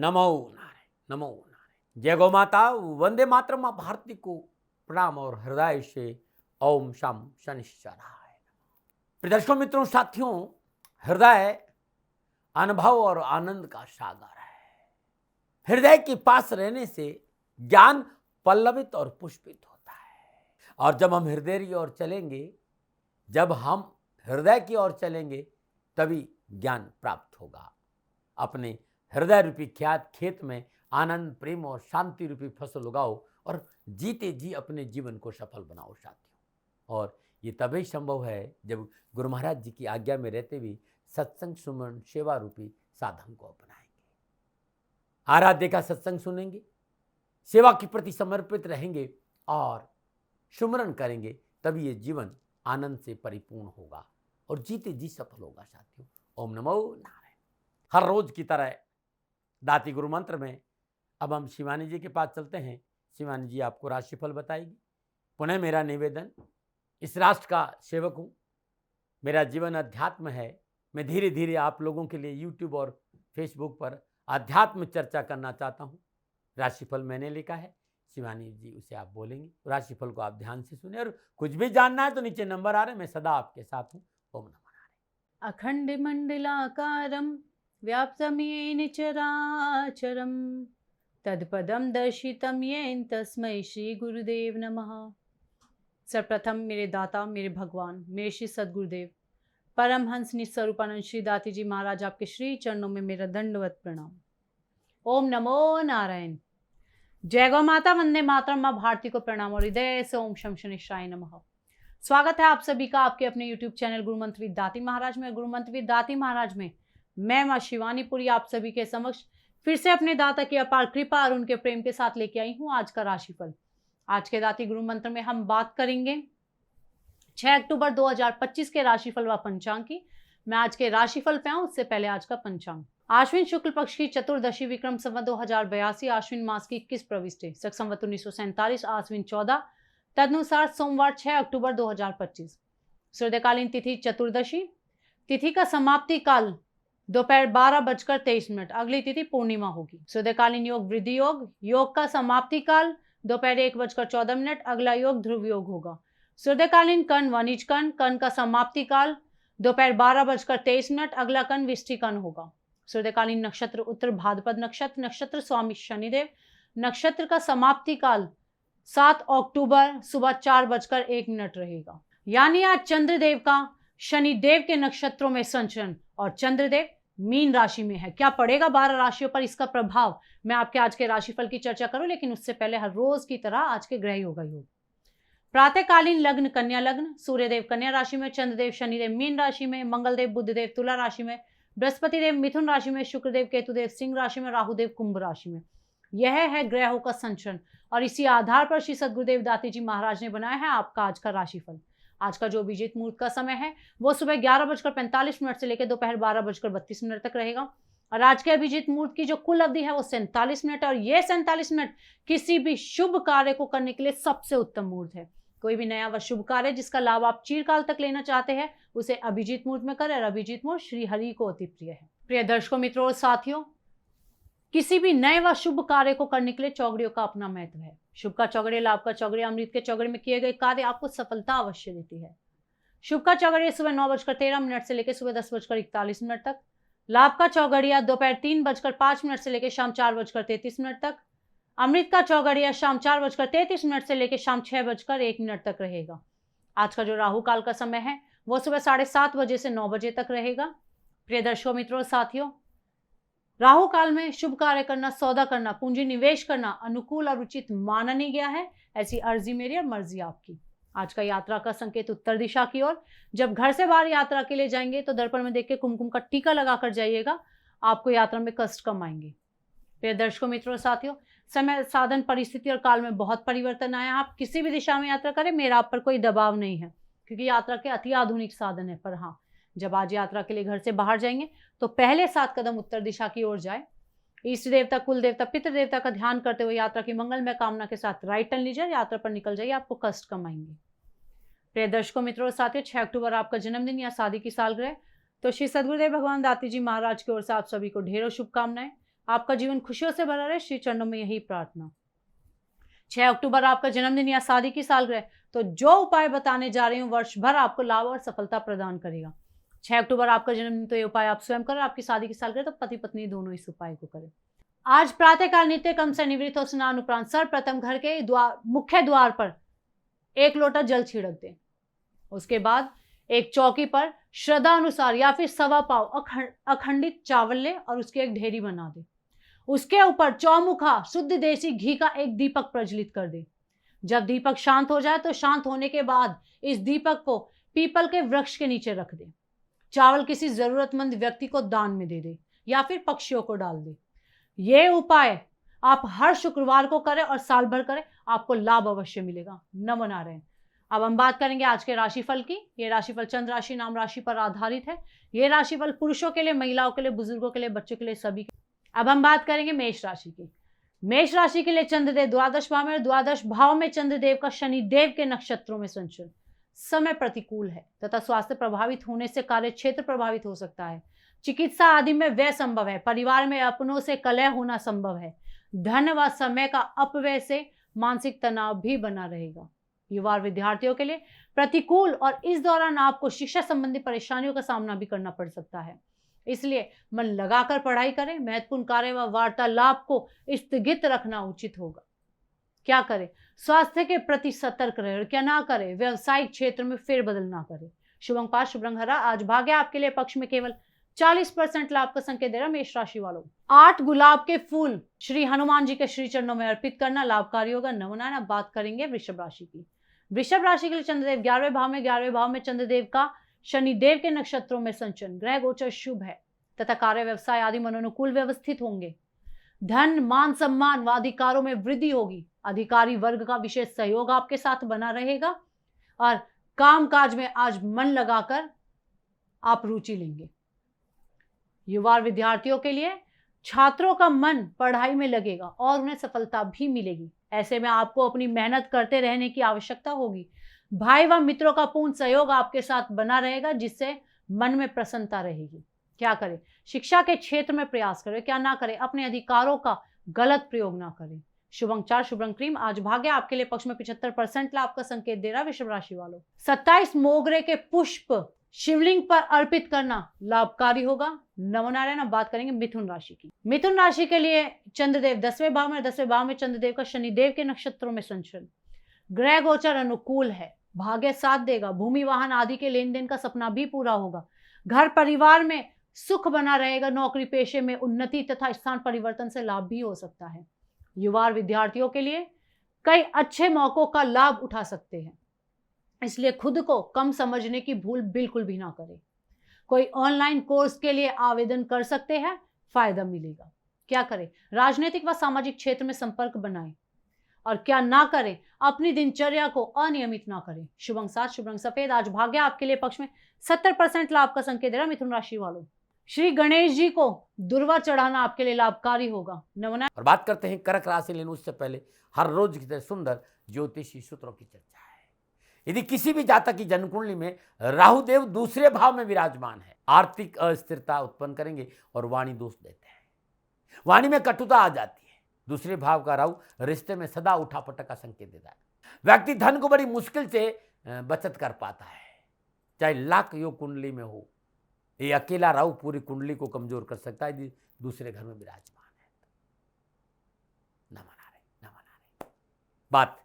नमो नारायण, नमो नारायण। जय गौ माता, वंदे मातरम। मां भारती को प्रणाम और हृदय से ओम शम शनिश्चराय। दर्शकों, मित्रों, साथियों, हृदय अनुभव और आनंद का सागर है। हृदय के पास रहने से ज्ञान पल्लवित और पुष्पित होता है। और जब हम हृदय की ओर चलेंगे, जब हम हृदय की ओर चलेंगे, तभी ज्ञान प्राप्त होगा। अपने हृदय रूपी ख्यात खेत में आनंद, प्रेम और शांति रूपी फसल उगाओ और जीते जी अपने जीवन को सफल बनाओ साथियों। और ये तभी संभव है जब गुरु महाराज जी की आज्ञा में रहते हुए सत्संग, सुमन, सेवा रूपी साधन को अपनाएंगे। आराध्य का सत्संग सुनेंगे, सेवा के प्रति समर्पित रहेंगे और सुमरन करेंगे, तभी ये जीवन आनंद से परिपूर्ण होगा और जीते जी सफल होगा साथियों। ओम नमो नारायण। हर रोज की तरह दाती गुरु मंत्र में अब हम शिवानी जी के पास चलते हैं। शिवानी जी आपको राशिफल बताएगी। पुनः मेरा निवेदन, इस राष्ट्र का सेवक हूँ, मेरा जीवन अध्यात्म है। मैं धीरे धीरे आप लोगों के लिए यूट्यूब और फेसबुक पर अध्यात्म चर्चा करना चाहता हूँ। राशिफल मैंने लिखा है, शिवानी जी उसे आप बोलेंगे। राशिफल को आप ध्यान से सुने और कुछ भी जानना है तो नीचे नंबर आ रहे हैं, मैं सदा आपके साथ हूँ। ओम नमः नारायण। अखंड मंडलाकारं व्याप्तं येन चराचरं तत्पदं दर्शितं येन तस्मै श्री गुरुदेव नमः। सर्वप्रथम मेरे दाता, मेरे भगवान, मेरे श्री सद्गुरुदेव परमहंस निस्वरूपानंद श्री दाती जी महाराज, आपके श्री चरणों में मेरा दंडवत प्रणाम। ओम नमो नारायण। जय गौ माता, वंदे मातरम। मां भारती को प्रणाम और हृदय से ओम शम शनिश्चाय नमः। स्वागत है आप सभी का आपके अपने YouTube चैनल गुरुमंत्र विद दाती महाराज में। गुरुमंत्र विद दाती महाराज में मैं मां शिवानीपुरी आप सभी के समक्ष फिर से अपने दाता की अपार कृपा और उनके प्रेम के साथ लेके आई हूं आज का राशिफल। आज के दाती गुरुमंत्र में हम बात करेंगे 6 अक्टूबर 2025 के राशिफल व पंचांग की। मैं आज के राशिफल पे आऊं उससे पहले आज का पंचांग। आश्विन शुक्ल पक्ष की चतुर्दशी विक्रम संवत 2082, आश्विन मास की 21 प्रविष्टि, शक संवत 1947, आश्विन 14, तदनुसार सोमवार 6 अक्टूबर 2025। सूर्यकालीन तिथि चतुर्दशी, तिथि का समाप्ति काल दोपहर 12:23। अगली तिथि पूर्णिमा होगी। सूर्यकालीन योग वृद्धि योग, योग का समाप्ति काल दोपहर 1:14। अगला योग ध्रुव योग होगा। सूर्यकालीन कर्ण वनिज कर्ण, कर्ण का समाप्ति काल दोपहर 12:23। अगला कर्ण विष्टि कर्ण होगा। सूर्यकालीन नक्षत्र उत्तर भाद्रपद नक्षत्र, नक्षत्र स्वामी शनिदेव, नक्षत्र का समाप्ति काल 7 अक्टूबर सुबह 4:01 रहेगा। यानी आज चंद्रदेव का शनिदेव के नक्षत्रों में संचरण और चंद्रदेव मीन राशि में है। क्या पड़ेगा 12 राशियों पर इसका प्रभाव, मैं आपके आज के राशिफल की चर्चा करूं, लेकिन उससे पहले हर रोज की तरह आज के ग्रह योग योग। प्रातःकालीन लग्न कन्या लग्न, सूर्यदेव कन्या राशि में, चंद्रदेव शनिदेव मीन राशि में, मंगलदेव बुधदेव तुला राशि में, बृहस्पति देव मिथुन राशि में, शुक्रदेव केतुदेव सिंह राशि में, राहुदेव कुंभ राशि में। यह है ग्रहों का संचरण और इसी आधार पर श्री सद्गुरुदेव दाती जी महाराज ने बनाया है आपका आज का राशिफल। आज का जो अभिजीत मुहूर्त का समय है वो सुबह 11:45 से लेकर दोपहर 12:32 तक रहेगा। और आज के अभिजीत मुहूर्त की जो कुल अवधि है वो 47 मिनट, और ये 47 मिनट किसी भी शुभ कार्य को करने के लिए सबसे उत्तम मुहूर्त है। कोई भी नया व शुभ कार्य जिसका लाभ आप चिरकाल तक लेना चाहते हैं उसे अभिजीत मुहूर्त में करें। और अभिजीत मुहूर्त श्री हरि को अति प्रिय है। प्रिय दर्शकों, मित्रों और साथियों, किसी भी नए व शुभ कार्य को करने के लिए चौगड़ियों का अपना महत्व है। शुभ का चौगड़िया, लाभ का चौगड़िया, अमृत के चौगड़े में किए गए कार्य आपको सफलता अवश्य देती है। शुभ का चौगड़िया सुबह 9:13 से लेकर सुबह 10:41 तक, लाभ का चौगड़िया दोपहर 3:05 से लेकर शाम 4:33 तक, अमृत का चौगड़िया शाम 4:33 से लेकर शाम 6:01 तक रहेगा। आज का जो राहु काल का समय है वो सुबह 7:30 बजे से 9 बजे तक रहेगा। प्रिय दर्शकों, मित्रों और साथियों, राहु काल में शुभ कार्य करना, सौदा करना, पूंजी निवेश करना अनुकूल और उचित माना नहीं गया है। ऐसी अर्जी मेरी और मर्जी आपकी। आज का यात्रा का संकेत उत्तर दिशा की ओर। जब घर से बाहर यात्रा के लिए जाएंगे तो दर्पण में देख के कुमकुम का टीका लगाकर जाइएगा, आपको यात्रा में कष्ट कम आएंगे। प्रिय दर्शकों, मित्रों और साथियों, समय, साधन, परिस्थिति और काल में बहुत परिवर्तन आया। आप किसी भी दिशा में यात्रा करें, मेरा आप पर कोई दबाव नहीं है, क्योंकि यात्रा के अति आधुनिक साधन है। पर हाँ, जब आज यात्रा के लिए घर से बाहर जाएंगे तो पहले 7 कदम उत्तर दिशा की ओर जाए। इष्ट देवता, कुल देवता, पितृ देवता का ध्यान करते हुए यात्रा की मंगलमय कामना के साथ राइट टर्न लीजिए, यात्रा पर निकल जाइए, आपको कष्ट कम आएंगे। प्रिय दर्शकों, मित्रों और साथियों, 6 अक्टूबर आपका जन्मदिन या शादी की सालगिरह, तो श्री सद्गुरुदेव भगवान दाती जी महाराज की ओर से आप सभी को ढेरों शुभकामनाएं। आपका जीवन खुशियों से भरा रहे, श्री चरणों में यही प्रार्थना। 6 अक्टूबर आपका जन्मदिन या शादी की सालगिरह, तो जो उपाय बताने जा रही हूँ वर्ष भर आपको लाभ और सफलता प्रदान करेगा। 6 अक्टूबर आपका जन्मदिन, तो ये उपाय आप स्वयं करें। आपकी शादी की सालगिरह, तो पति पत्नी दोनों इस उपाय को करें। आज प्रातःकाल नित्य कर्म से निवृत्त हो स्नान उपरांत सर्वप्रथम घर के मुख्य द्वार पर 1 लोटा जल छिड़क दें। उसके बाद एक चौकी पर श्रद्धा अनुसार या फिर 1.25 पाव अखंडित चावल ले और उसकी एक ढेरी बना दे। उसके ऊपर चौमुखा शुद्ध देसी घी का एक दीपक प्रज्वलित कर दे। जब दीपक शांत हो जाए तो शांत होने के बाद इस दीपक को पीपल के वृक्ष के नीचे रख दे। चावल किसी जरूरतमंद व्यक्ति को दान में दे दे या फिर पक्षियों को डाल दे। ये उपाय आप हर शुक्रवार को करें और साल भर करें, आपको लाभ अवश्य मिलेगा। नमो नारायण। अब हम बात करेंगे आज के राशिफल की। ये राशिफल चंद्र राशि नाम राशि पर आधारित है। ये राशिफल पुरुषों के लिए, महिलाओं के लिए, बुजुर्गों के लिए, बच्चों के लिए, सभी के। अब हम बात करेंगे मेष राशि की। मेष राशि के लिए चंद्रदेव द्वादश भाव में, और द्वादश भाव में चंद्रदेव का शनिदेव के नक्षत्रों में संचरण। समय प्रतिकूल है तथा स्वास्थ्य प्रभावित होने से कार्य क्षेत्र प्रभावित हो सकता है। चिकित्सा आदि में व्यय संभव है। परिवार में अपनों से कलह होना संभव है। धन व समय का अपव्यय से मानसिक तनाव भी बना रहेगा। युवा और विद्यार्थियों के लिए प्रतिकूल, और इस दौरान आपको शिक्षा संबंधी परेशानियों का सामना भी करना पड़ सकता है। इसलिए मन लगाकर पढ़ाई करें। महत्वपूर्ण कार्य व वार्तालाप को स्थगित रखना उचित होगा। क्या करें? स्वास्थ्य के प्रति सतर्क रहे। और क्या ना करें? व्यवसायिक क्षेत्र में फेरबदल ना करें। शुभ अंक 5, शुभ रंग हरा। आज भाग्य आपके लिए पक्ष में केवल 40% लाभ का संकेत दे रहा मेष राशि वालों। 8 गुलाब के फूल श्री हनुमान जी के श्री चरणों में अर्पित करना लाभकारी होगा। नमोनारायण। अब बात करेंगे वृषभ राशि की। वृषभ राशि के लिए चंद्रदेव 11वें भाव में, 11वें भाव में चंद्रदेव का शनिदेव के नक्षत्रों में संचरण। ग्रह गोचर शुभ है तथा कार्य व्यवसाय आदि मनोनुकूल व्यवस्थित होंगे। धन, मान, सम्मान व अधिकारों में वृद्धि होगी। अधिकारी वर्ग का विशेष सहयोग आपके साथ बना रहेगा और कामकाज में आज मन लगाकर आप रुचि लेंगे। युवा और विद्यार्थियों के लिए छात्रों का मन पढ़ाई में लगेगा और उन्हें सफलता भी मिलेगी। ऐसे में आपको अपनी मेहनत करते रहने की आवश्यकता होगी। भाई व मित्रों का पूर्ण सहयोग आपके साथ बना रहेगा, जिससे मन में प्रसन्नता रहेगी। क्या करें? शिक्षा के क्षेत्र में प्रयास करें। क्या ना करें? अपने अधिकारों का गलत प्रयोग ना करें। शुभ अंक 4, शुभ रंग क्रीम। आज भाग्य आपके लिए पक्ष में 75% लाभ का संकेत दे रहा वृषभ राशि वालों। 27 मोगरे के पुष्प शिवलिंग पर अर्पित करना लाभकारी होगा। नमो नारायण। अब बात करेंगे मिथुन राशि की। मिथुन राशि के लिए चंद्रदेव 10वें भाव में, 10वें भाव में चंद्रदेव का शनिदेव के नक्षत्रों में संचरण। ग्रह गोचर अनुकूल है। भाग्य साथ देगा। भूमि, वाहन आदि के लेन देन का सपना भी पूरा होगा। घर परिवार में सुख बना रहेगा। नौकरी पेशे में उन्नति तथा स्थान परिवर्तन से लाभ भी हो सकता है। युवा और विद्यार्थियों के लिए कई अच्छे मौकों का लाभ उठा सकते हैं, इसलिए खुद को कम समझने की भूल बिल्कुल भी ना करें। कोई ऑनलाइन कोर्स के लिए आवेदन कर सकते हैं, फायदा मिलेगा। क्या करें? राजनीतिक व सामाजिक क्षेत्र में संपर्क बनाएं। और क्या ना करें? अपनी दिनचर्या को अनियमित ना करें। शुभ अंक 7, शुभ रंग सफेद। आज भाग्य आपके लिए पक्ष में 70% लाभ का संकेत दे रहा मिथुन राशि वालों। श्री गणेश जी को दुर्वा चढ़ाना आपके लिए लाभकारी होगा। नमोना। और बात करते हैं कर्क राशि, लेकिन उससे पहले हर रोज की तरह सुंदर ज्योतिषी सूत्रों की चर्चा है। यदि किसी भी जातक की जन्म कुंडली में राहुदेव दूसरे भाव में विराजमान है, आर्थिक अस्थिरता उत्पन्न करेंगे और वाणी दोष देते हैं। वाणी में कटुता आ जाती है। दूसरे भाव का राहु रिश्ते में सदा उठापटक का संकेत देता है। व्यक्ति धन को बड़ी मुश्किल से बचत कर पाता है, चाहे लाख योग कुंडली में हो। ये अकेला राहु पूरी कुंडली को कमजोर कर सकता है यदि दूसरे घर में विराजमान है। न मना रहे, न मना रहे। बात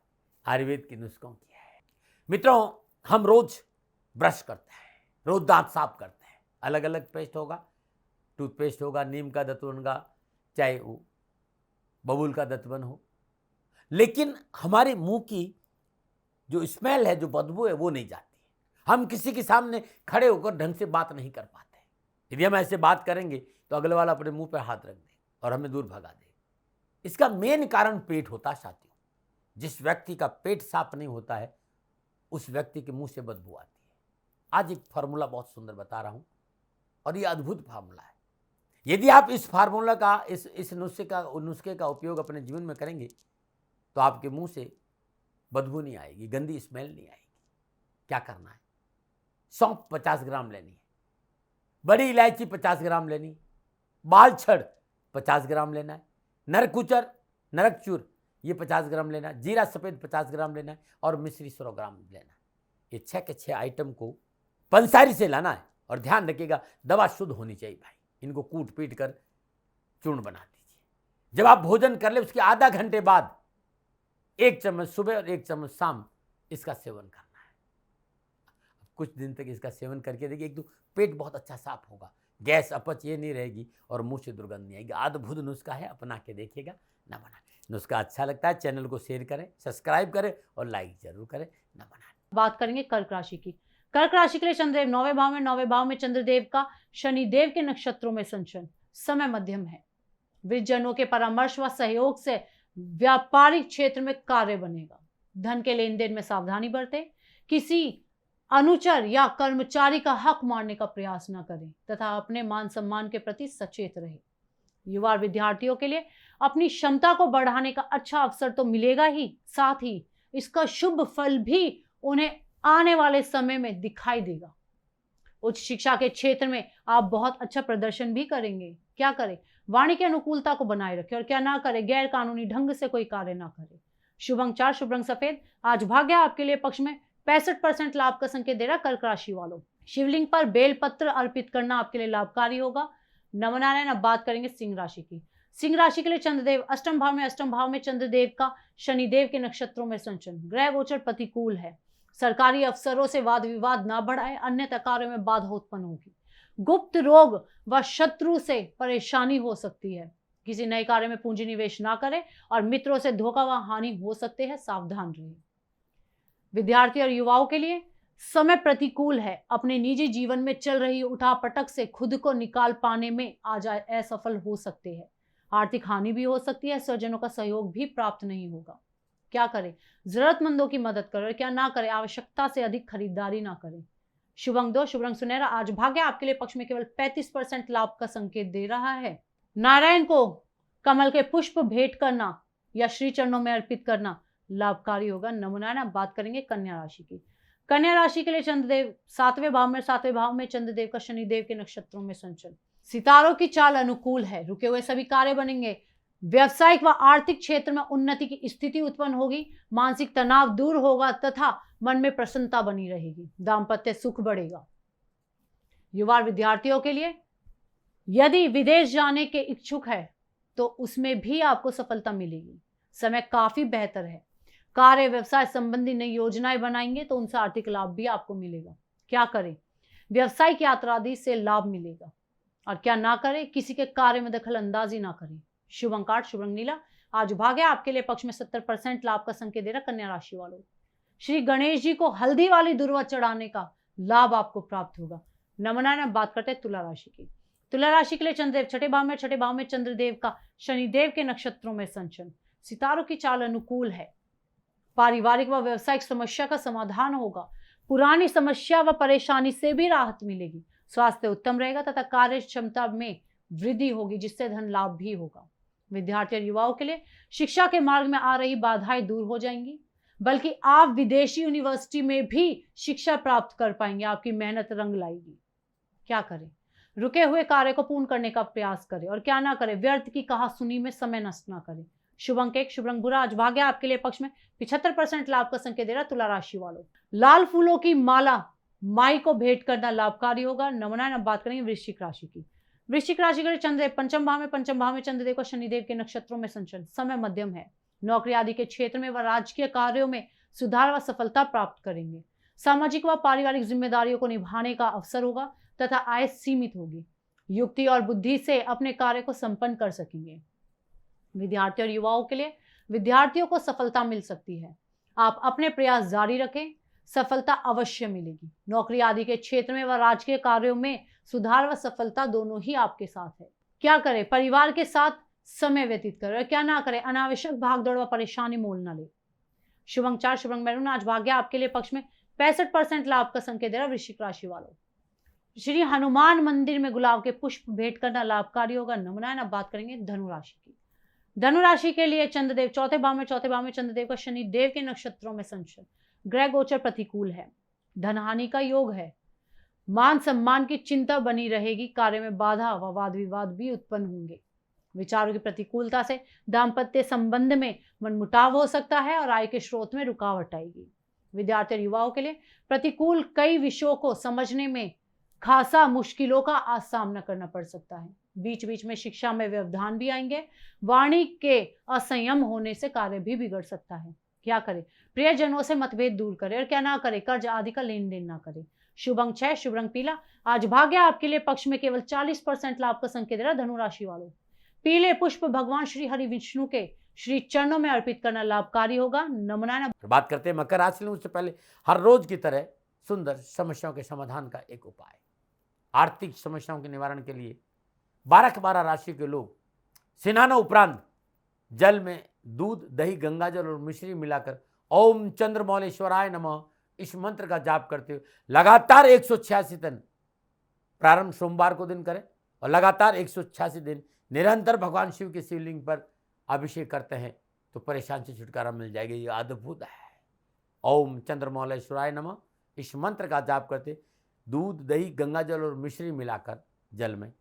आयुर्वेद के नुस्खों की है। मित्रों, हम रोज ब्रश करते हैं, रोज दांत साफ करते हैं। अलग अलग पेस्ट होगा, टूथपेस्ट होगा, नीम का दतवन का, चाहे वो बबूल का दतवन हो, लेकिन हमारे मुंह की जो स्मेल है, जो बदबू है, वो नहीं जाती। हम किसी के सामने खड़े होकर ढंग से बात नहीं कर पाते। यदि हम ऐसे बात करेंगे तो अगले वाला अपने मुंह पर हाथ रख दे और हमें दूर भगा दे। इसका मेन कारण पेट होता है साथियों। जिस व्यक्ति का पेट साफ नहीं होता है, उस व्यक्ति के मुंह से बदबू आती है। आज एक फार्मूला बहुत सुंदर बता रहा हूं और ये अद्भुत फार्मूला है। यदि आप इस फार्मूला का, इस नुस्खे का उपयोग अपने जीवन में करेंगे तो आपके मुंह से बदबू नहीं आएगी, गंदी स्मेल नहीं आएगी। क्या करना है? सौंफ 50 ग्राम लेनी है, बड़ी इलायची 50 ग्राम लेनी, बाल छड़ 50 ग्राम लेना है, नरकुचर नरकचूर ये 50 ग्राम लेना है, जीरा सफ़ेद 50 ग्राम लेना है और मिश्री 100 ग्राम लेना है। ये 6 के 6 आइटम को पंसारी से लाना है और ध्यान रखिएगा दवा शुद्ध होनी चाहिए भाई। इनको कूट पीट कर चूर्ण बना दीजिए। जब आप भोजन कर ले उसके आधा घंटे बाद 1 चम्मच सुबह और 1 चम्मच शाम इसका सेवन करना है। कुछ दिन तक इसका सेवन करके देखिए, एक तो पेट बहुत अच्छा साफ होगा, गैस अपच ये नहीं रहेगी और मुंह से दुर्गंध नहीं आएगी। अद्भुत नुस्खा है, अपना के देखिएगा, ना बनाए। नुस्खा अच्छा लगता है चैनल को शेयर करें, सब्सक्राइब करें और लाइक जरूर करें, ना बनाए। बात करेंगे कर्क राशि की। कर्क राशि के लिए चंद्रदेव 9वें भाव में, 9वें भाव में चंद्रदेव का शनिदेव के नक्षत्रों में संचरण, समय मध्यम है। वृद्धजनों के परामर्श व सहयोग से व्यापारिक क्षेत्र में कार्य बनेगा। धन के लेन देन में सावधानी बरतें। किसी अनुचर या कर्मचारी का हक मारने का प्रयास न करें तथा अपने मान सम्मान के प्रति सचेत रहे। युवा विद्यार्थियों के लिए अपनी क्षमता को बढ़ाने का अच्छा अवसर तो मिलेगा ही, साथ ही इसका शुभ फल भी उन्हें आने वाले समय में दिखाई देगा। उच्च शिक्षा के क्षेत्र में आप बहुत अच्छा प्रदर्शन भी करेंगे। क्या करें? वाणी की अनुकूलता को बनाए रखें और क्या ना करें, गैर कानूनी ढंग से कोई कार्य ना करें। शुभ अंक 4, शुभ रंग सफेद। आज भाग्य आपके लिए पक्ष में 65% लाभ का संकेत दे रहा कर्क राशि वालों। शिवलिंग पर बेलपत्र अर्पित करना आपके लिए लाभकारी होगा। नवनारायण। अब बात करेंगे सिंह राशि की। सिंह राशि के लिए चंद्रदेव अष्टम भाव में चंद्रदेव का शनिदेव के नक्षत्रों में संचरण, ग्रह गोचर प्रतिकूल है। सरकारी अफसरों से वाद विवाद ना बढ़ाए, अन्यथा कार्यों में बाधा उत्पन्न होगी। गुप्त रोग व शत्रु से परेशानी हो सकती है। किसी नए कार्य में पूंजी निवेश ना करें और मित्रों से धोखा व हानि हो सकते हैं, सावधान रहिए। विद्यार्थी और युवाओं के लिए समय प्रतिकूल है। अपने निजी जीवन में चल रही उठापटक से खुद को निकाल पाने में आज असफल हो सकते हैं। आर्थिक हानि भी हो सकती है, स्वजनों का सहयोग भी प्राप्त नहीं होगा। क्या करें? जरूरतमंदों की मदद करें। क्या ना करें? आवश्यकता से अधिक खरीदारी ना करें। शुभ अंक 2, शुभ रंग सुनहरा। आज भाग्य आपके लिए पक्ष में केवल 35% लाभ का संकेत दे रहा है। नारायण को कमल के पुष्प भेंट करना या श्री चरणों में अर्पित करना लाभकारी होगा। नमूना बात करेंगे कन्या राशि की। कन्या राशि के लिए चंद्रदेव 7वें भाव में चंद्रदेव का शनिदेव के नक्षत्रों में संचरण, सितारों की चाल अनुकूल है। रुके हुए सभी कार्य बनेंगे। व्यवसायिक व आर्थिक क्षेत्र में उन्नति की स्थिति उत्पन्न होगी। मानसिक तनाव दूर होगा तथा मन में प्रसन्नता बनी रहेगी। दाम्पत्य सुख बढ़ेगा। युवा विद्यार्थियों के लिए यदि विदेश जाने के इच्छुक है तो उसमें भी आपको सफलता मिलेगी। समय काफी बेहतर है। कार्य व्यवसाय संबंधी नई योजनाएं बनाएंगे तो उनसे आर्थिक लाभ भी आपको मिलेगा। क्या करें? व्यवसायिक यात्रा आदि से लाभ मिलेगा। और क्या ना करें? किसी के कार्य में दखल अंदाजी ना करें। शुभ अंक 8, शुभ रंग नीला। आज भाग्य आपके लिए पक्ष में 70% लाभ का संकेत दे रहा कन्या राशि वालों। श्री गणेश जी को हल्दी वाली दुर्वा चढ़ाने का लाभ आपको प्राप्त होगा। नमनारायण। बात करते हैं तुला राशि की। तुला राशि के लिए चंद्रदेव छठे भाव में चंद्रदेव का शनिदेव के नक्षत्रों में संचरण, सितारों की चाल अनुकूल है। पारिवारिक व व्यवसायिक समस्या का समाधान होगा। पुरानी समस्या व परेशानी से भी राहत मिलेगी। स्वास्थ्य उत्तम रहेगा तथा कार्य क्षमता में वृद्धि होगी, जिससे धन लाभ भी होगा। विद्यार्थी और युवाओं के लिए शिक्षा के मार्ग में आ रही बाधाएं दूर हो जाएंगी, बल्कि आप विदेशी यूनिवर्सिटी में भी शिक्षा प्राप्त कर पाएंगे। आपकी मेहनत रंग लाएगी। क्या करें? रुके हुए कार्य को पूर्ण करने का प्रयास करें और क्या ना करें, व्यर्थ की कहासुनी में समय नष्ट ना करें। शुभ अंक 1, शुभ रंग भूरा। आज भाग्य आपके लिए पक्ष में 75% लाभ का संकेत दे रहा तुला राशि वालों। लाल फूलों की माला माई को भेंट करना लाभकारी होगा। नमनारायण। अब बात करेंगे वृश्चिक राशि की। वृश्चिक राशि के लिए चंद्रदेव पंचम भाव में चंद्रदेव को शनिदेव के नक्षत्रों में संचरण, समय मध्यम है। नौकरी आदि के क्षेत्र में व राजकीय कार्यों में सुधार व सफलता प्राप्त करेंगे। सामाजिक व पारिवारिक जिम्मेदारियों को निभाने का अवसर होगा तथा आय सीमित होगी। युक्ति और बुद्धि से अपने कार्य को संपन्न कर सकेंगे। विद्यार्थी और युवाओं के लिए विद्यार्थियों को सफलता मिल सकती है। आप अपने प्रयास जारी रखें, सफलता अवश्य मिलेगी। नौकरी आदि के क्षेत्र में व राजकीय कार्यों में सुधार व सफलता दोनों ही आपके साथ है। क्या करें? परिवार के साथ समय व्यतीत करें। क्या ना करें? अनावश्यक भागदौड़ व परेशानी मोल न ले। शुभ अंक 4, शुभ रंग मैरून। आज भाग्य आपके लिए पक्ष में 65% लाभ का संकेत दे रहा वृश्चिक राशि वालों। श्री हनुमान मंदिर में गुलाब के पुष्प भेंट करना लाभकारी होगा। नमनारायण। अब बात करेंगे धनु राशि की। धनु राशि के लिए चंद्रदेव चौथे भाव में चंद्रदेव का शनि देव के नक्षत्रों में संचरण, ग्रह गोचर प्रतिकूल है। धनहानि का योग है। मान सम्मान की चिंता बनी रहेगी। कार्य में बाधा व वाद विवाद भी उत्पन्न होंगे। विचारों की प्रतिकूलता से दाम्पत्य संबंध में मनमुटाव हो सकता है और आय के स्रोत में रुकावट आएगी। विद्यार्थी और युवाओं के लिए प्रतिकूल कई विषयों को समझने में खासा मुश्किलों का आज सामना करना पड़ सकता है। बीच बीच में शिक्षा में व्यवधान भी आएंगे। वाणी के असंयम होने से कार्य भी बिगड़ सकता है। क्या करें? प्रियजनों से मतभेद दूर करें और क्या ना करें? कर्ज आदि का लेन देन ना करें। शुभ अंक 6, शुभ रंग पीला। आज भाग्य आपके लिए पक्ष में केवल 40% लाभ का संकेत दे रहा। धनु राशि वालों, पीले पुष्प भगवान श्री हरि विष्णु के श्री चरणों में अर्पित करना लाभकारी होगा। नमना। बात करते हैं मकर राशि में। उससे पहले हर रोज की तरह सुंदर समस्याओं के समाधान का एक उपाय। आर्थिक समस्याओं के निवारण के लिए 12 के 12 राशि के लोग स्नान उपरांत जल में दूध, दही, गंगाजल और मिश्री मिलाकर ओम चंद्रमौलेश्वराय नमः इस मंत्र का जाप करते हुए लगातार 186 दिन प्रारंभ सोमवार को दिन करें और लगातार 186 दिन निरंतर भगवान शिव के शिवलिंग पर अभिषेक करते हैं तो परेशान से छुटकारा मिल जाएगा। ये अद्भुत है। ओम चंद्रमौलेश्वराय नमः इस मंत्र का जाप करते दूध, दही, गंगाजल और मिश्री मिलाकर जल में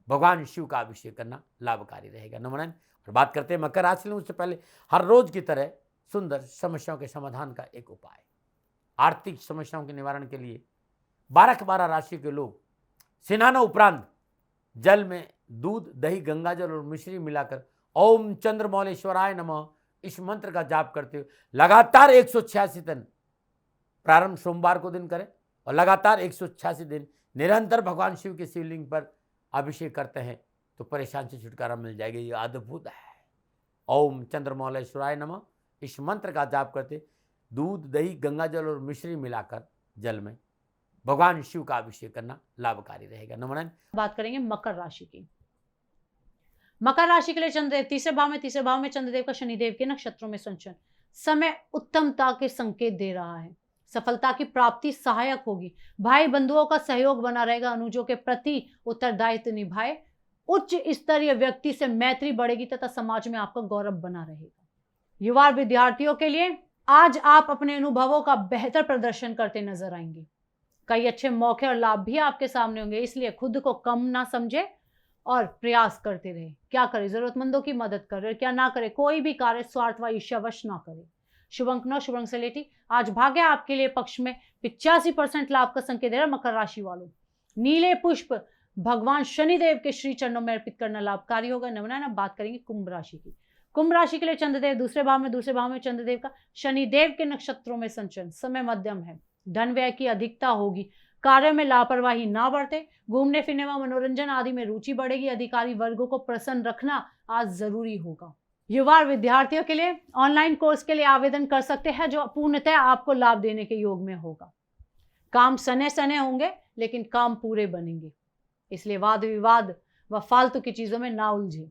भगवान शिव का अभिषेक करना लाभकारी रहेगा। नमन। और बात करते हैं मकर राशि में। उससे पहले हर रोज की तरह सुंदर समस्याओं के समाधान का एक उपाय। आर्थिक समस्याओं के निवारण के लिए 12 के 12 राशि के लोग स्नान उपरांत जल में दूध, दही, गंगाजल और मिश्री मिलाकर ओम चंद्रमौलेश्वराय नमः इस मंत्र का जाप करते हुए लगातार 186 दिन प्रारंभ सोमवार को दिन करें और लगातार 186 दिन निरंतर भगवान शिव के शिवलिंग पर अभिषेक करते हैं तो परेशान से छुटकारा मिल जाएगा। ये अद्भुत है। ओम चंद्रमौलेश्वराय नमः इस मंत्र का जाप करते दूध, दही, गंगाजल और मिश्री मिलाकर जल में भगवान शिव का अभिषेक करना लाभकारी रहेगा। नमन। बात करेंगे मकर राशि की। मकर राशि के लिए चंद्रदेव तीसरे भाव में चंद्रदेव का शनिदेव के नक्षत्रों में संचरण समय उत्तमता के संकेत दे रहा है। सफलता की प्राप्ति सहायक होगी। भाई बंधुओं का सहयोग बना रहेगा। अनुजों के प्रति उत्तरदायित्व निभाए। उच्च स्तरीय व्यक्ति से मैत्री बढ़ेगी तथा समाज में आपका गौरव बना रहेगा। युवा विद्यार्थियों के लिए आज आप अपने अनुभवों का बेहतर प्रदर्शन करते नजर आएंगे। कई अच्छे मौके और लाभ भी आपके सामने होंगे, इसलिए खुद को कम ना समझे और प्रयास करते रहे। क्या करें? जरूरतमंदों की मदद करें। क्या ना करें? कोई भी कार्य स्वार्थ व ईर्ष्यावश ना करें। शुभ अंक 9, शुभ रंग सलेटी। आज भाग्य आपके लिए पक्ष में 85% लाभ का संकेत दे रहा। मकर राशि वालों, नीले पुष्प भगवान शनिदेव के श्री चरणों में अर्पित करना लाभकारी होगा। नमना। बात करेंगे कुंभ राशि की। कुंभ राशि के लिए चंद्रदेव दूसरे भाव में चंद्रदेव का शनिदेव के नक्षत्रों में संचरण समय मध्यम है। धन व्यय की अधिकता होगी। कार्य में लापरवाही ना बरते। घूमने फिरने व मनोरंजन आदि में रुचि बढ़ेगी। अधिकारी वर्गों को प्रसन्न रखना आज जरूरी होगा। युवा विद्यार्थियों के लिए ऑनलाइन कोर्स के लिए आवेदन कर सकते हैं जो पूर्णतः आपको लाभ देने के योग में होगा। काम सने सने होंगे लेकिन काम पूरे बनेंगे, इसलिए वाद विवाद व फालतू की चीजों में ना उलझे।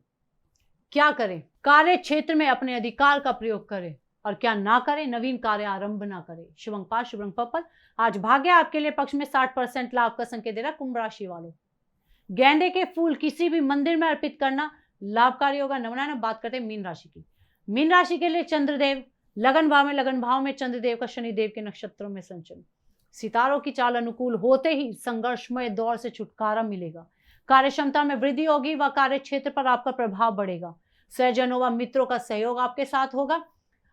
क्या करें? कार्य क्षेत्र में अपने अधिकार का प्रयोग करें और क्या ना करें? नवीन कार्य आरंभ ना करें। शुभ अंक 5, शुभ रंग पर्पल। आज भाग्य आपके लिए पक्ष में 60% लाभ का संकेत दे रहा। कुंभ राशि वालों, गेंदे के फूल किसी भी मंदिर में अर्पित करना लाभकारी होगा। नमना। बात करते हैं मीन राशि की। मीन राशि के लिए चंद्रदेव लगन भाव में चंद्रदेव का शनिदेव के नक्षत्रों में संचरण। सितारों की चाल अनुकूल होते ही संघर्षमय दौर से छुटकारा मिलेगा। कार्य क्षमता में वृद्धि होगी व कार्य क्षेत्र पर आपका प्रभाव बढ़ेगा। स्वजनों व मित्रों का सहयोग आपके साथ होगा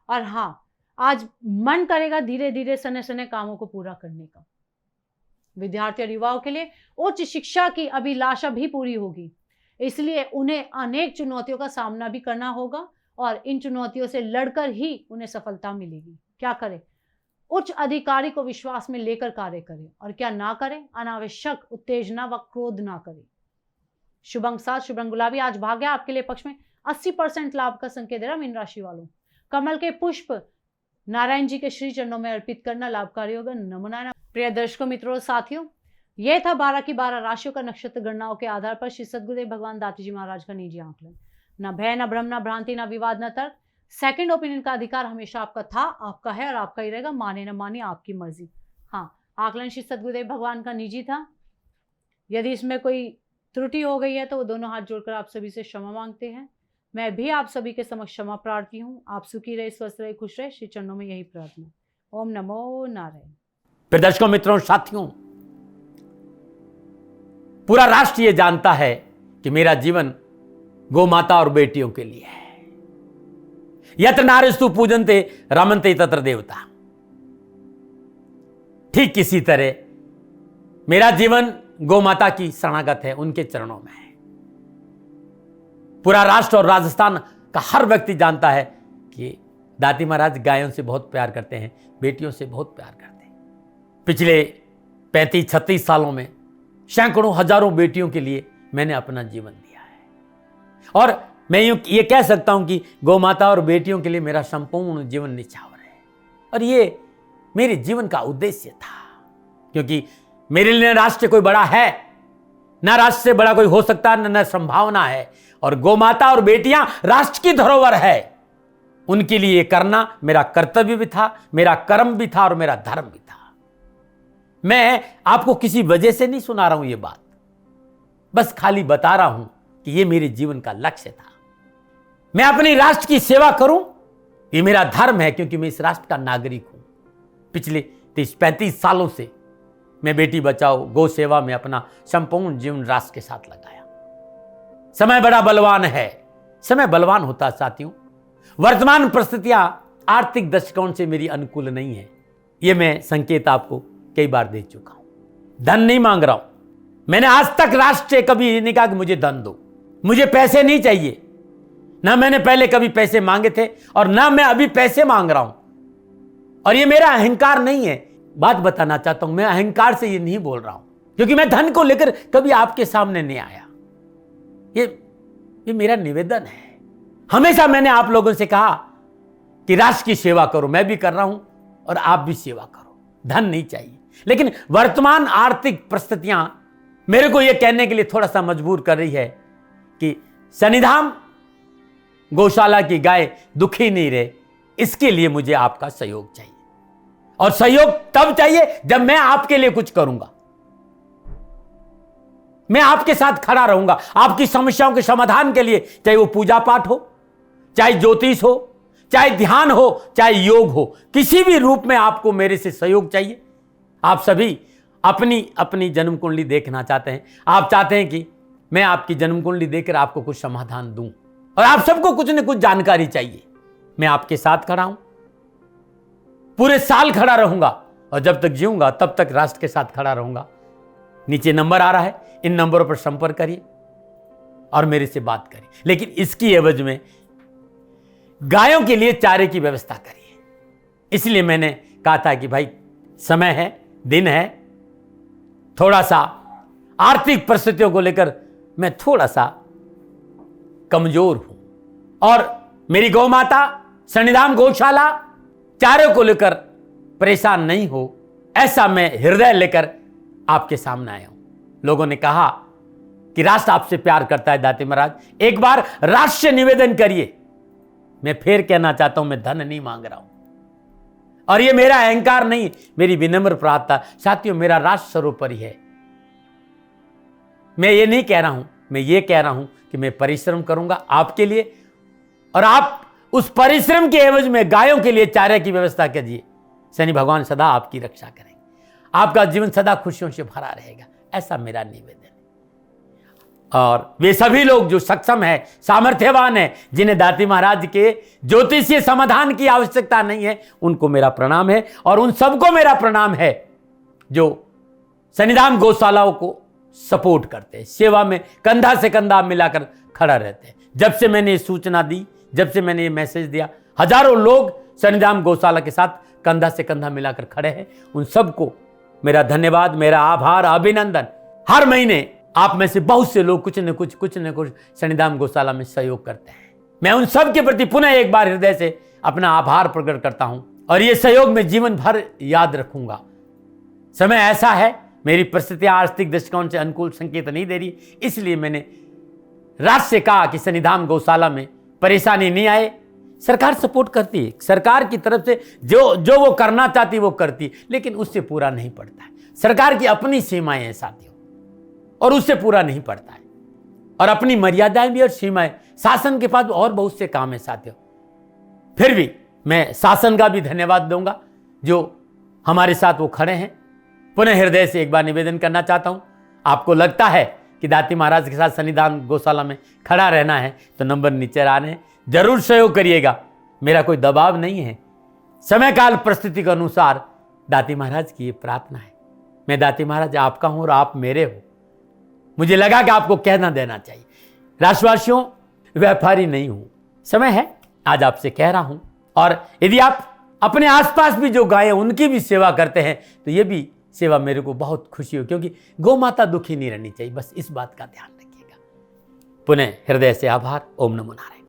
और हाँ, आज मन करेगा धीरे धीरे सने सने कामों को पूरा करने का। विद्यार्थी और युवाओं के लिए उच्च शिक्षा की अभिलाषा भी पूरी होगी, इसलिए उन्हें अनेक चुनौतियों का सामना भी करना होगा और इन चुनौतियों से लड़कर ही उन्हें सफलता मिलेगी। क्या करें? उच्च अधिकारी को विश्वास में लेकर कार्य करें और क्या ना करें? अनावश्यक उत्तेजना व क्रोध ना करें। शुभ अंक 7, शुभ रंग गुलाबी। आज भाग्य आपके लिए पक्ष में 80% लाभ का संकेत दे रहा। मीन राशि वालों, कमल के पुष्प नारायण जी के श्री चरणों में अर्पित करना लाभकारी होगा। नमना। प्रिय दर्शकों, मित्रों, साथियों, यह था 12 की 12 राशियों का नक्षत्र गणनाओं के आधार पर श्री सद्गुरुदेव भगवान दाती जी महाराज का निजी आंकलन। न भय, न भ्रम, न भ्रांति, न विवाद, न तर्क। सेकंड ओपिनियन का अधिकार हमेशा आपका था, आपका है और आपका ही रहेगा। माने न माने आपकी मर्जी। हाँ, आकलन श्री सद्गुरुदेव भगवान का निजी था। यदि इसमें कोई त्रुटि हो गई है तो वो दोनों हाथ जोड़कर आप सभी से क्षमा मांगते हैं। मैं भी आप सभी के समक्ष क्षमा प्रार्थी हूँ। आप सुखी रहे, स्वस्थ रहे, खुश रहे, श्री चरणों में यही प्रार्थना। ओम नमो नारायण। फिर दर्शकों, मित्रों, साथियों, पूरा राष्ट्र ये जानता है कि मेरा जीवन गौ माता और बेटियों के लिए है। यत्र नारीस्तु पूजन्ते रमन्ते तत्र देवता। ठीक किसी तरह मेरा जीवन गौ माता की शरणागत है, उनके चरणों में है। पूरा राष्ट्र और राजस्थान का हर व्यक्ति जानता है कि दाती महाराज गायों से बहुत प्यार करते हैं, बेटियों से बहुत प्यार करते हैं। पिछले 35-36 सालों में सैकड़ों हजारों बेटियों के लिए मैंने अपना जीवन दिया है और मैं ये कह सकता हूं कि गौ माता और बेटियों के लिए मेरा संपूर्ण जीवन निछावर है। और ये मेरे जीवन का उद्देश्य था, क्योंकि मेरे लिए राष्ट्र कोई बड़ा है ना, राष्ट्र से बड़ा कोई हो सकता है ना संभावना है। और गौ माता और बेटियां राष्ट्र की धरोहर है, उनके लिए करना मेरा कर्तव्य भी था, मेरा कर्म भी था और मेरा धर्म भी था। मैं आपको किसी वजह से नहीं सुना रहा हूं ये बात, बस खाली बता रहा हूं कि ये मेरे जीवन का लक्ष्य था। मैं अपने राष्ट्र की सेवा करूं, ये मेरा धर्म है, क्योंकि मैं इस राष्ट्र का नागरिक हूं। पिछले 30-35 सालों से मैं बेटी बचाओ गौ सेवा में अपना संपूर्ण जीवन राष्ट्र के साथ लगाया। समय बड़ा बलवान है, समय बलवान होता साथियों। वर्तमान परिस्थितियां आर्थिक दृष्टिकोण से मेरी अनुकूल नहीं है, यह मैं संकेत आपको कई बार दे चुका हूं। धन नहीं मांग रहा हूं, मैंने आज तक राष्ट्र से कभी नहीं कहा कि मुझे धन दो, मुझे पैसे नहीं चाहिए। ना मैंने पहले कभी पैसे मांगे थे और ना मैं अभी पैसे मांग रहा हूं। और ये मेरा अहंकार नहीं है, बात बताना चाहता हूं, मैं अहंकार से ये नहीं बोल रहा हूं, क्योंकि मैं धन को लेकर कभी आपके सामने नहीं आया। ये मेरा निवेदन है। हमेशा मैंने आप लोगों से कहा कि राष्ट्र की सेवा करो, मैं भी कर रहा हूं और आप भी सेवा करो। धन नहीं चाहिए, लेकिन वर्तमान आर्थिक परिस्थितियां मेरे को यह कहने के लिए थोड़ा सा मजबूर कर रही है कि सन्निधाम गौशाला की गाय दुखी नहीं रहे, इसके लिए मुझे आपका सहयोग चाहिए। और सहयोग तब चाहिए जब मैं आपके लिए कुछ करूंगा, मैं आपके साथ खड़ा रहूंगा आपकी समस्याओं के समाधान के लिए, चाहे वो पूजा पाठ हो, चाहे ज्योतिष हो, चाहे ध्यान हो, चाहे योग हो, किसी भी रूप में आपको मेरे से सहयोग चाहिए। आप सभी अपनी अपनी जन्म कुंडली देखना चाहते हैं, आप चाहते हैं कि मैं आपकी जन्म कुंडली देखकर आपको कुछ समाधान दूं, और आप सबको कुछ न कुछ जानकारी चाहिए। मैं आपके साथ खड़ा हूं, पूरे साल खड़ा रहूंगा, और जब तक जीऊंगा तब तक राष्ट्र के साथ खड़ा रहूंगा। नीचे नंबर आ रहा है, इन नंबरों पर संपर्क करिए और मेरे से बात करिए, लेकिन इसकी एवज में गायों के लिए चारे की व्यवस्था करिए। इसलिए मैंने कहा था कि भाई समय है, दिन है, थोड़ा सा आर्थिक परिस्थितियों को लेकर मैं थोड़ा सा कमजोर हूं, और मेरी गौ माता सन्निधाम गौशाला चारे को लेकर परेशान नहीं हो, ऐसा मैं हृदय लेकर आपके सामने आया हूं। लोगों ने कहा कि राष्ट्र आपसे प्यार करता है दाती महाराज, एक बार राष्ट्र से निवेदन करिए। मैं फिर कहना चाहता हूं, मैं धन नहीं मांग रहा हूं, और ये मेरा अहंकार नहीं, मेरी विनम्र प्रार्थना। साथियों, मेरा राष्ट्र सर्वोपरि है। मैं ये नहीं कह रहा हूं, मैं ये कह रहा हूं कि मैं परिश्रम करूंगा आपके लिए, और आप उस परिश्रम के एवज में गायों के लिए चारे की व्यवस्था कीजिए। शनि भगवान सदा आपकी रक्षा करेंगे, आपका जीवन सदा खुशियों से भरा रहेगा, ऐसा मेरा निवेदन है। और वे सभी लोग जो सक्षम है, सामर्थ्यवान है, जिन्हें दाती महाराज के ज्योतिषीय समाधान की आवश्यकता नहीं है, उनको मेरा प्रणाम है। और उन सबको मेरा प्रणाम है जो सन्निधाम गौशालाओं को सपोर्ट करते हैं, सेवा में कंधा से कंधा मिलाकर खड़ा रहते हैं। जब से मैंने ये सूचना दी, जब से मैंने ये मैसेज दिया, हजारों लोग सन्निधाम गौशाला के साथ कंधा से कंधा मिलाकर खड़े हैं। उन सबको मेरा धन्यवाद, मेरा आभार, अभिनंदन। हर महीने आप में से बहुत से लोग कुछ न कुछ सन्निधाम गौशाला में सहयोग करते हैं। मैं उन सब के प्रति पुनः एक बार हृदय से अपना आभार प्रकट करता हूं, और ये सहयोग मैं जीवन भर याद रखूंगा। समय ऐसा है, मेरी परिस्थितियां आर्थिक दृष्टिकोण से अनुकूल संकेत नहीं दे रही, इसलिए मैंने राष्ट्र से कहा कि सन्निधाम गौशाला में परेशानी नहीं आए। सरकार सपोर्ट करती है, सरकार की तरफ से जो वो करना चाहती वो करती है, लेकिन उससे पूरा नहीं पड़ता है। सरकार की अपनी सीमाएं हैं साथियों, और उससे पूरा नहीं पड़ता है, और अपनी मर्यादाएं भी और सीमाएं। शासन के पास और बहुत से काम है साथियों। फिर भी मैं शासन का भी धन्यवाद दूंगा जो हमारे साथ वो खड़े हैं। पुनः हृदय से एक बार निवेदन करना चाहता हूं, आपको लगता है कि दाती महाराज के साथ सन्निधान गौशाला में खड़ा रहना है तो नंबर नीचे आ रहे हैं, जरूर सहयोग करिएगा। मेरा कोई दबाव नहीं है, समय काल परिस्थिति के अनुसार दाती महाराज की ये प्रार्थना है। मैं दाती महाराज आपका हूं और आप मेरे हो, मुझे लगा कि आपको कहना देना चाहिए। राशिवासियों, व्यापारी नहीं हूं, समय है आज आपसे कह रहा हूं। और यदि आप अपने आसपास भी जो गायें उनकी भी सेवा करते हैं तो ये भी सेवा मेरे को बहुत खुशी हो, क्योंकि गौ माता दुखी नहीं रहनी चाहिए, बस इस बात का ध्यान रखिएगा। पुनः हृदय से आभार। ओम नमो नारायण।